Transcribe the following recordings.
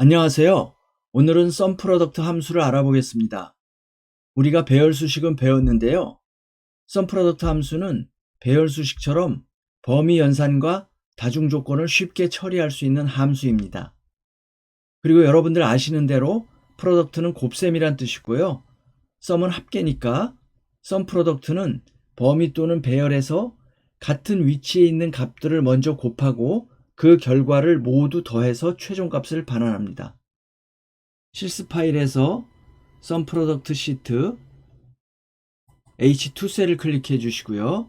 안녕하세요. 오늘은 썸프로덕트 함수를 알아보겠습니다. 우리가 배열수식은 배웠는데요. 썸프로덕트 함수는 배열수식처럼 범위 연산과 다중조건을 쉽게 처리할 수 있는 함수입니다. 그리고 여러분들 아시는 대로 프로덕트는 곱셈이란 뜻이고요. 썸은 합계니까 썸프로덕트는 범위 또는 배열에서 같은 위치에 있는 값들을 먼저 곱하고 그 결과를 모두 더해서 최종값을 반환합니다. 실습 파일에서 썸프로덕트 시트 H2셀을 클릭해 주시고요.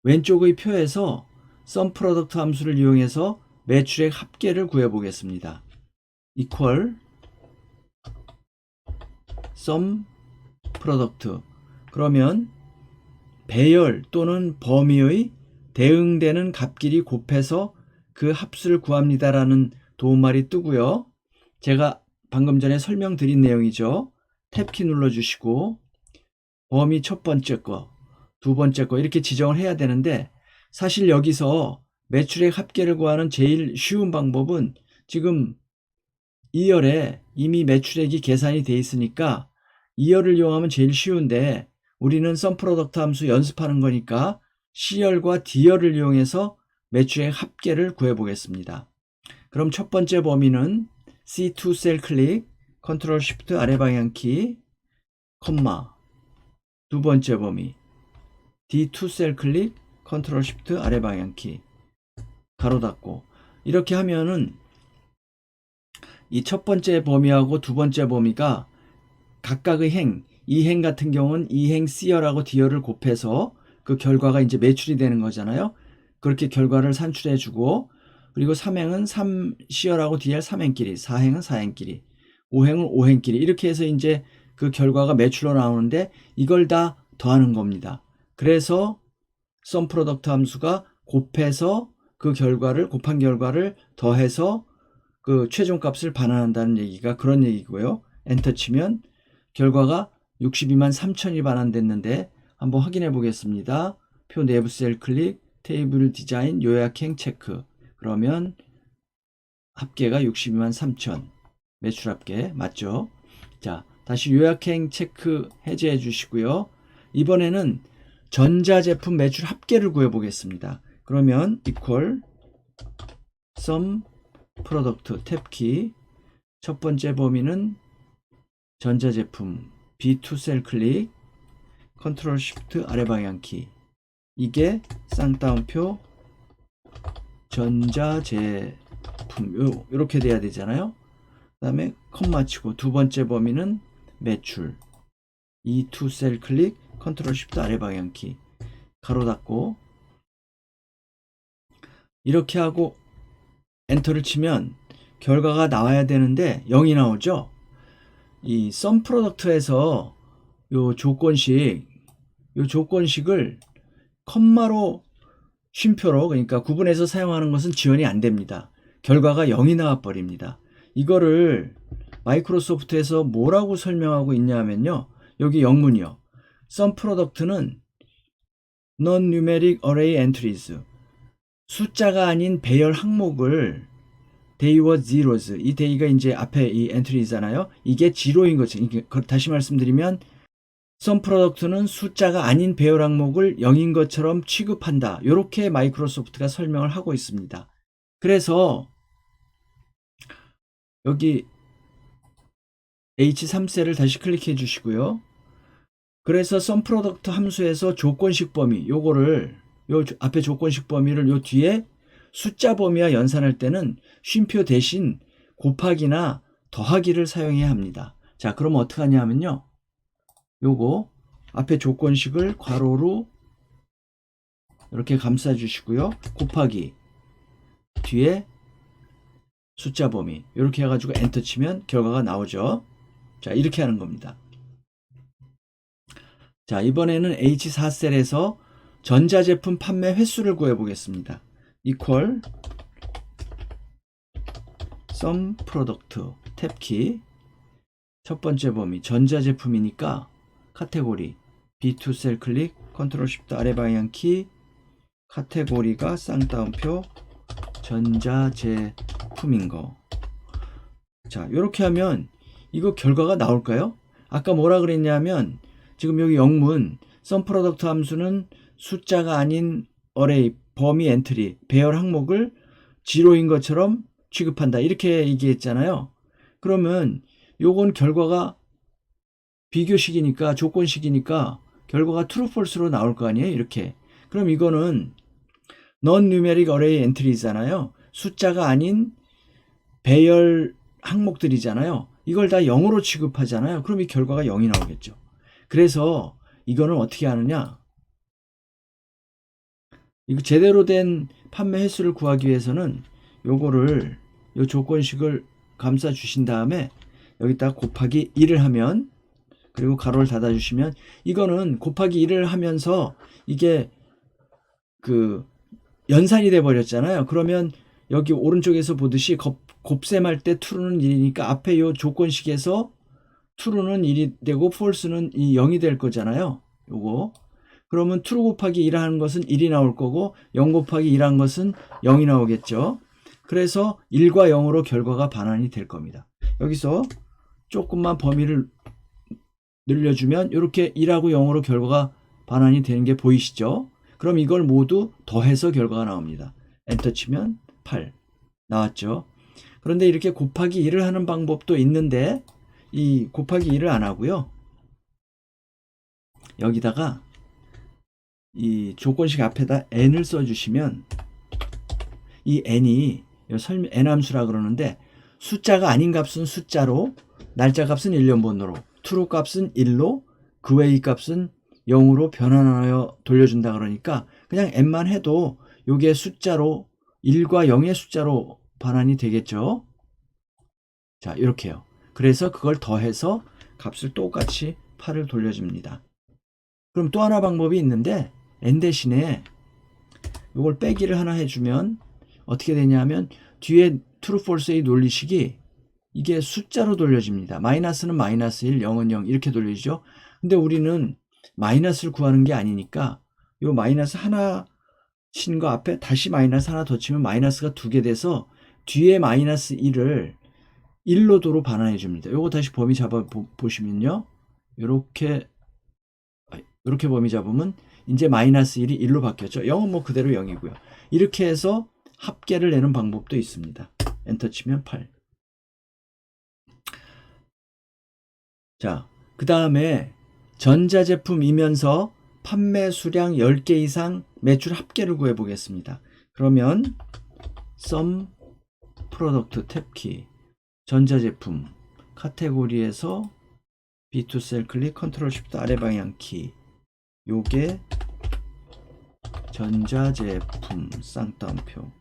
왼쪽의 표에서 썸프로덕트 함수를 이용해서 매출액 합계를 구해 보겠습니다. equal 썸프로덕트. 그러면 배열 또는 범위의 대응되는 값끼리 곱해서 그 합수를 구합니다라는 도움말이 뜨고요. 제가 방금 전에 설명드린 내용이죠. 탭키 눌러주시고 범위 첫 번째 거, 두 번째 거 이렇게 지정을 해야 되는데, 사실 여기서 매출액 합계를 구하는 제일 쉬운 방법은 지금 2열에 이미 매출액이 계산이 돼 있으니까 2열을 이용하면 제일 쉬운데, 우리는 썸프로덕트 함수 연습하는 거니까 C열과 D열을 이용해서 매출액 합계를 구해 보겠습니다. 그럼 첫 번째 범위는 C2 셀 클릭, 컨트롤 쉬프트 아래 방향키, 콤마. 두 번째 범위 D2 셀 클릭, 컨트롤 쉬프트 아래 방향키, 가로 닫고. 이렇게 하면은 이 첫 번째 범위하고 두 번째 범위가 각각의 행, 이 행 같은 경우는 이 행 C열하고 D열을 곱해서 그 결과가 이제 매출이 되는 거잖아요. 그렇게 결과를 산출해 주고, 그리고 3행은 3C열하고 D열 3행끼리, 4행은 4행끼리, 5행은 5행끼리 이렇게 해서 이제 그 결과가 매출로 나오는데, 이걸 다 더하는 겁니다. 그래서 썸프로덕트 함수가 곱해서 그 결과를, 곱한 결과를 더해서 그 최종값을 반환한다는 얘기가 그런 얘기고요. 엔터 치면 결과가 62만 3천이 반환됐는데 한번 확인해 보겠습니다. 표 내부 셀 클릭, 테이블 디자인 요약행 체크. 그러면 합계가 62만 3천. 매출 합계 맞죠? 자, 다시 요약행 체크 해제해 주시고요. 이번에는 전자제품 매출 합계를 구해 보겠습니다. 그러면 equal sum product 탭키, 첫 번째 범위는 전자제품 B2 셀 클릭, 컨트롤 쉬프트 아래 방향키, 이게 쌍따옴표 전자제품 이렇게 돼야 되잖아요. 그 다음에 컴마 치고 두 번째 범위는 매출 E2 셀 클릭, 컨트롤 쉬프트 아래 방향키, 가로 닫고. 이렇게 하고 엔터를 치면 결과가 나와야 되는데 0이 나오죠. 이 썸 프로덕트에서 요 조건식을 컴마로 쉼표로, 그러니까 구분해서 사용하는 것은 지원이 안 됩니다. 결과가 0이 나와 버립니다. 이거를 마이크로소프트에서 뭐라고 설명하고 있냐면요, 여기 영문이요. 썸 프로덕트는 non-numeric array entries, 숫자가 아닌 배열 항목을 they were zeros, 이 day가 이제 앞에 이 엔트리잖아요. 이게 제로인 거죠. 다시 말씀드리면 썸 프로덕트는 숫자가 아닌 배열 항목을 0인 것처럼 취급한다. 이렇게 마이크로소프트가 설명을 하고 있습니다. 그래서 여기 H3셀을 다시 클릭해 주시고요. 그래서 썸 프로덕트 함수에서 조건식 범위, 요거를 요 앞에 조건식 범위를 요 뒤에 숫자 범위와 연산할 때는 쉼표 대신 곱하기나 더하기를 사용해야 합니다. 자, 그럼 어떻게 하냐 하면요, 요거 앞에 조건식을 괄호로 이렇게 감싸 주시고요. 곱하기 뒤에 숫자 범위 이렇게 해가지고 엔터 치면 결과가 나오죠. 자, 이렇게 하는 겁니다. 자, 이번에는 H4셀에서 전자제품 판매 횟수를 구해 보겠습니다. equal sum product 탭키, 첫 번째 범위 전자제품이니까 카테고리 B2 셀 클릭, 컨트롤 쉬프트 아래 방향키, 카테고리가 쌍따옴표 전자제품인 거. 자, 이렇게 하면 이거 결과가 나올까요? 아까 뭐라 그랬냐면 지금 여기 영문 sum product 함수는 숫자가 아닌 array, 범위 엔트리, 배열 항목을 제로인 것처럼 취급한다. 이렇게 얘기했잖아요. 그러면 요건 결과가 비교식이니까 조건식이니까 결과가 true, false로 나올 거 아니에요? 이렇게. 그럼 이거는 non-numeric array entry잖아요. 숫자가 아닌 배열 항목들이잖아요. 이걸 다 0으로 취급하잖아요. 그럼 이 결과가 0이 나오겠죠. 그래서 이거는 어떻게 하느냐? 이거 제대로 된 판매 횟수를 구하기 위해서는 요거를 요 조건식을 감싸 주신 다음에 여기다 곱하기 1을 하면, 그리고 가로를 닫아 주시면, 이거는 곱하기 1을 하면서 이게 그 연산이 돼 버렸잖아요. 그러면 여기 오른쪽에서 보듯이 곱셈할 때 true는 1이니까 앞에 요 조건식에서 true는 1이 되고 false는 0이 될 거잖아요. 요거. 그러면 true 곱하기 1 하는 것은 1이 나올 거고 0 곱하기 1 한 것은 0이 나오겠죠. 그래서 1과 0으로 결과가 반환이 될 겁니다. 여기서 조금만 범위를 늘려주면 이렇게 1하고 0으로 결과가 반환이 되는 게 보이시죠? 그럼 이걸 모두 더해서 결과가 나옵니다. 엔터 치면 8 나왔죠. 그런데 이렇게 곱하기 1을 하는 방법도 있는데 이 곱하기 1을 안 하고요. 여기다가 이 조건식 앞에다 n을 써주시면 이 n이 n 함수라 그러는데 숫자가 아닌 값은 숫자로, 날짜 값은 1년번호로, true 값은 1로, 그 외의 값은 0으로 변환하여 돌려준다 그러니까 그냥 n만 해도 요게 숫자로 1과 0의 숫자로 반환이 되겠죠. 자, 이렇게요. 그래서 그걸 더해서 값을 똑같이 8을 돌려줍니다. 그럼 또 하나 방법이 있는데 n 대신에 이걸 빼기를 하나 해주면 어떻게 되냐면 뒤에 true, false의 논리식이 이게 숫자로 돌려집니다. 마이너스는 마이너스 1, 0은 0 이렇게 돌려지죠. 근데 우리는 마이너스를 구하는 게 아니니까 요 마이너스 하나 친 거 앞에 다시 마이너스 하나 더 치면 마이너스가 2개 돼서 뒤에 마이너스 1을 1로 도로 반환해 줍니다. 요거 다시 범위 잡아 보시면요. 요렇게 범위 잡으면 이제 마이너스 1이 1로 바뀌었죠. 0은 뭐 그대로 0이고요. 이렇게 해서 합계를 내는 방법도 있습니다. 엔터 치면 8. 자, 그 다음에 전자제품이면서 판매 수량 10개 이상 매출 합계를 구해 보겠습니다. 그러면 sum product 탭키 전자제품 카테고리에서 B2 셀 클릭 컨트롤 쉬프트 아래 방향 키, 요게 전자제품 쌍따옴표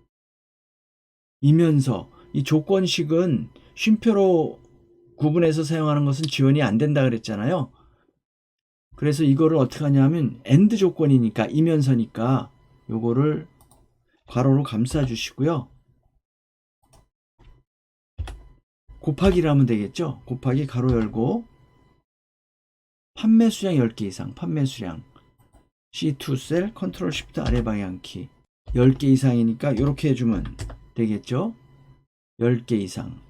이면서 이 조건식은 쉼표로 구분해서 사용하는 것은 지원이 안 된다 그랬잖아요. 그래서 이거를 어떻게 하냐면 AND 조건이니까 이면서니까 요거를 괄호로 감싸 주시고요. 곱하기를 하면 되겠죠. 곱하기 가로 열고 판매 수량 10개 이상, 판매 수량 C2 셀 컨트롤 쉬프트 아래 방향 키 10개 이상이니까 이렇게 해주면 되겠죠. 10개 이상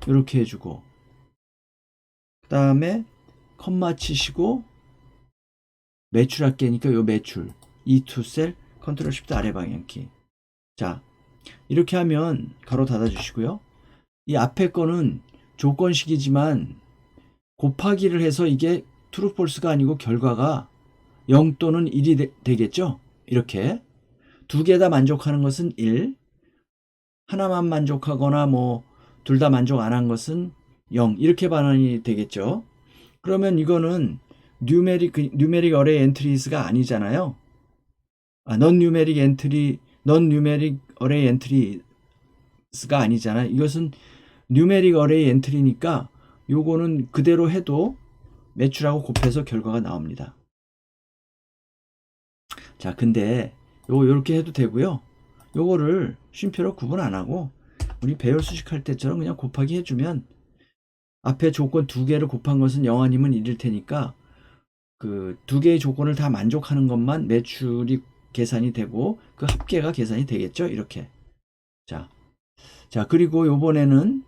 이렇게 해주고 그 다음에 컴마 치시고 매출 합계니까 요 매출 E2 셀 컨트롤 쉬프트 아래 방향 키. 자, 이렇게 하면 가로 닫아 주시고요. 이 앞에 거는 조건식이지만 곱하기를 해서 이게 true, false가 아니고 결과가 0 또는 1이 되겠죠. 이렇게 두 개 다 만족하는 것은 1, 하나만 만족하거나 뭐 둘 다 만족 안 한 것은 0 이렇게 반환이 되겠죠. 그러면 이거는 numeric array entries가 아니잖아요. non-numeric array entries가 아니잖아요. 이것은 numeric array entry니까 요거는 그대로 해도 매출하고 곱해서 결과가 나옵니다. 자, 근데 요렇게 해도 되고요. 요거를 쉼표로 구분 안 하고 우리 배열 수식할 때처럼 그냥 곱하기 해주면 앞에 조건 두 개를 곱한 것은 0 아니면 1일 테니까 그 두 개의 조건을 다 만족하는 것만 매출이 계산이 되고 그 합계가 계산이 되겠죠. 이렇게. 자, 그리고 요번에는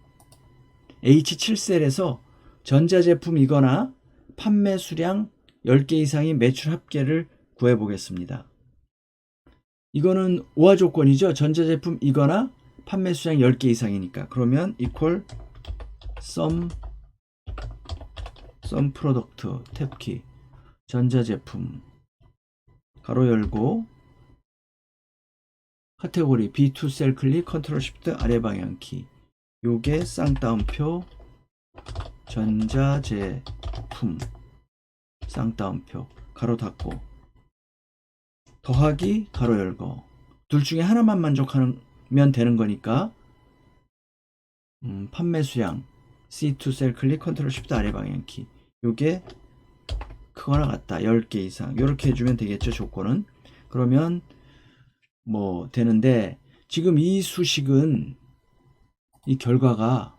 H7셀에서 전자제품이거나 판매 수량 10개 이상의 매출 합계를 구해 보겠습니다. 이거는 오화 조건이죠. 전자제품이거나 판매 수량 10개 이상이니까. 그러면 equal sum product 탭키 전자제품 가로 열고 카테고리 B2 셀 클릭 컨트롤 쉬프트 아래 방향키 요게 쌍따옴표 전자제품 쌍따옴표 가로 닫고 더하기 가로 열고 둘 중에 하나만 만족하면 되는 거니까 판매 수량 C2 셀 클릭 컨트롤 쉬프트 아래 방향키 요게 크거나 같다 10개 이상 이렇게 해주면 되겠죠. 조건은. 그러면 뭐 되는데 지금 이 수식은 이 결과가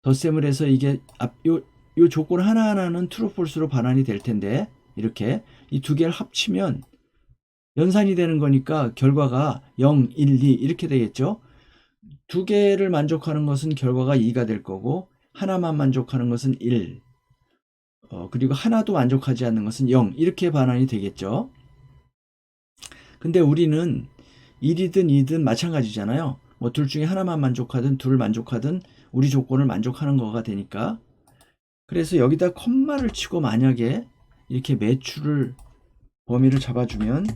덧셈을 해서 이게 요 조건 하나하나는 true false로 반환이 될 텐데 이렇게 이 두 개를 합치면 연산이 되는 거니까 결과가 0, 1, 2 이렇게 되겠죠. 두 개를 만족하는 것은 결과가 2가 될 거고 하나만 만족하는 것은 1 그리고 하나도 만족하지 않는 것은 0 이렇게 반환이 되겠죠. 근데 우리는 1이든 2든 마찬가지잖아요. 뭐 둘 중에 하나만 만족하든 둘을 만족하든 우리 조건을 만족하는 거가 되니까. 그래서 여기다 콤마를 치고 만약에 이렇게 매출을 범위를 잡아주면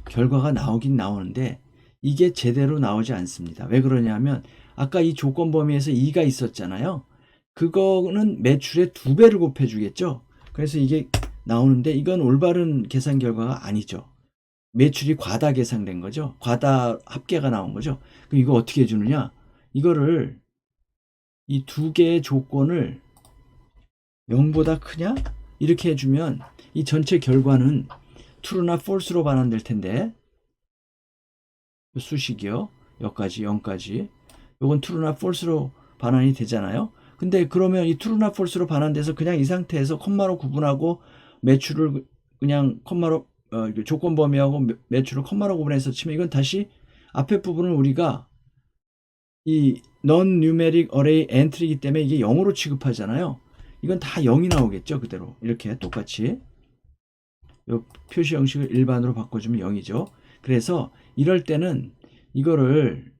결과가 나오긴 나오는데 이게 제대로 나오지 않습니다. 왜 그러냐면 아까 이 조건 범위에서 2가 있었잖아요. 그거는 매출의 2배를 곱해주겠죠. 그래서 이게 나오는데 이건 올바른 계산 결과가 아니죠. 매출이 과다 계산된 거죠. 과다 합계가 나온 거죠. 그럼 이거 어떻게 해주느냐? 이거를 이 두 개의 조건을 0보다 크냐? 이렇게 해주면 이 전체 결과는 true나 false로 반환될 텐데 수식이요. 여기까지 0까지 요건 true나 false로 반환이 되잖아요. 근데 그러면 이 true나 false로 반환돼서 그냥 이 상태에서 콤마로 구분하고 매출을 그냥 콤마로 조건 범위하고 매출을 콤마로 구분해서 치면 이건 다시 앞에 부분을 우리가 이 non-numeric array entry이기 때문에 이게 0으로 취급하잖아요. 이건 다 0이 나오겠죠. 그대로 이렇게 똑같이 요 표시 형식을 일반으로 바꿔주면 0이죠. 그래서 이럴 때는 이거를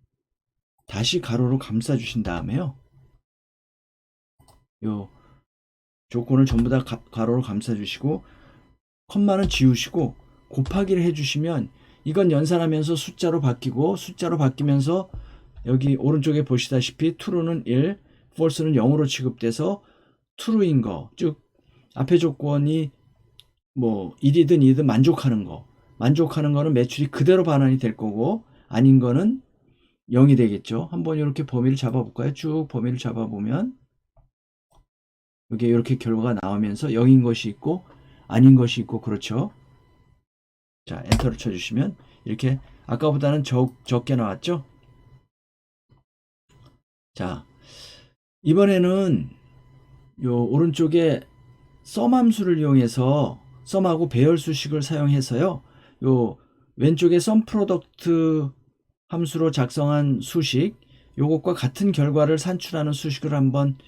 다시 가로로 감싸 주신 다음에요. 요 조건을 전부 다 가로로 감싸 주시고 콤마는 지우시고 곱하기를 해주시면 이건 연산하면서 숫자로 바뀌고 숫자로 바뀌면서 여기 오른쪽에 보시다시피 true는 1, false는 0으로 취급돼서 true인 거, 즉 앞에 조건이 뭐 1이든 2든 만족하는 거는 매출이 그대로 반환이 될 거고 아닌 거는 0이 되겠죠. 한번 이렇게 범위를 잡아볼까요? 쭉 범위를 잡아보면 이게 이렇게 결과가 나오면서 0인 것이 있고 아닌 것이 있고 그렇죠. 자, 엔터를 쳐주시면 이렇게 아까보다는 적게 나왔죠. 자, 이번에는 요 오른쪽에 sum 함수를 이용해서 썸하고 배열 수식을 사용해서요. 요 왼쪽에 sum product 함수로 작성한 수식 요것과 같은 결과를 산출하는 수식을 한번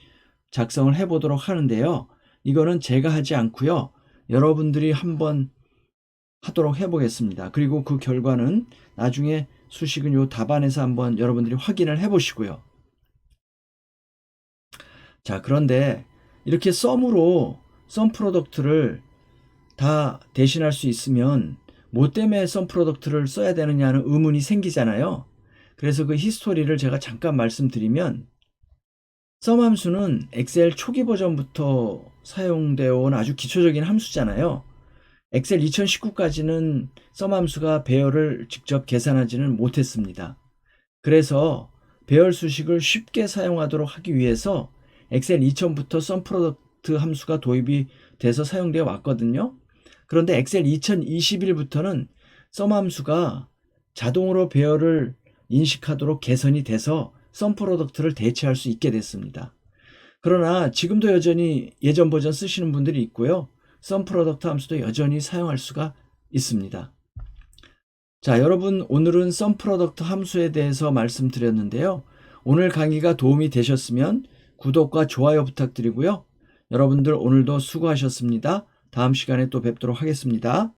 작성을 해 보도록 하는데요. 이거는 제가 하지 않고요. 여러분들이 한번 하도록 해 보겠습니다. 그리고 그 결과는 나중에 수식은 요 답안에서 한번 여러분들이 확인을 해 보시고요. 자, 그런데 이렇게 sum으로 sum product를 다 대신할 수 있으면 뭐 때문에 sum product를 써야 되느냐는 의문이 생기잖아요. 그래서 그 히스토리를 제가 잠깐 말씀드리면 sum 함수는 엑셀 초기 버전부터 사용되어 온 아주 기초적인 함수잖아요. 엑셀 2019까지는 sum 함수가 배열을 직접 계산하지는 못했습니다. 그래서 배열 수식을 쉽게 사용하도록 하기 위해서 엑셀 2000부터 sum product 함수가 도입이 돼서 사용되어 왔거든요. 그런데 엑셀 2021부터는 sum 함수가 자동으로 배열을 인식하도록 개선이 돼서 sum product를 대체할 수 있게 됐습니다. 그러나 지금도 여전히 예전 버전 쓰시는 분들이 있고요. sum product 함수도 여전히 사용할 수가 있습니다. 자, 여러분 오늘은 sum product 함수에 대해서 말씀드렸는데요. 오늘 강의가 도움이 되셨으면 구독과 좋아요 부탁드리고요. 여러분들 오늘도 수고하셨습니다. 다음 시간에 또 뵙도록 하겠습니다.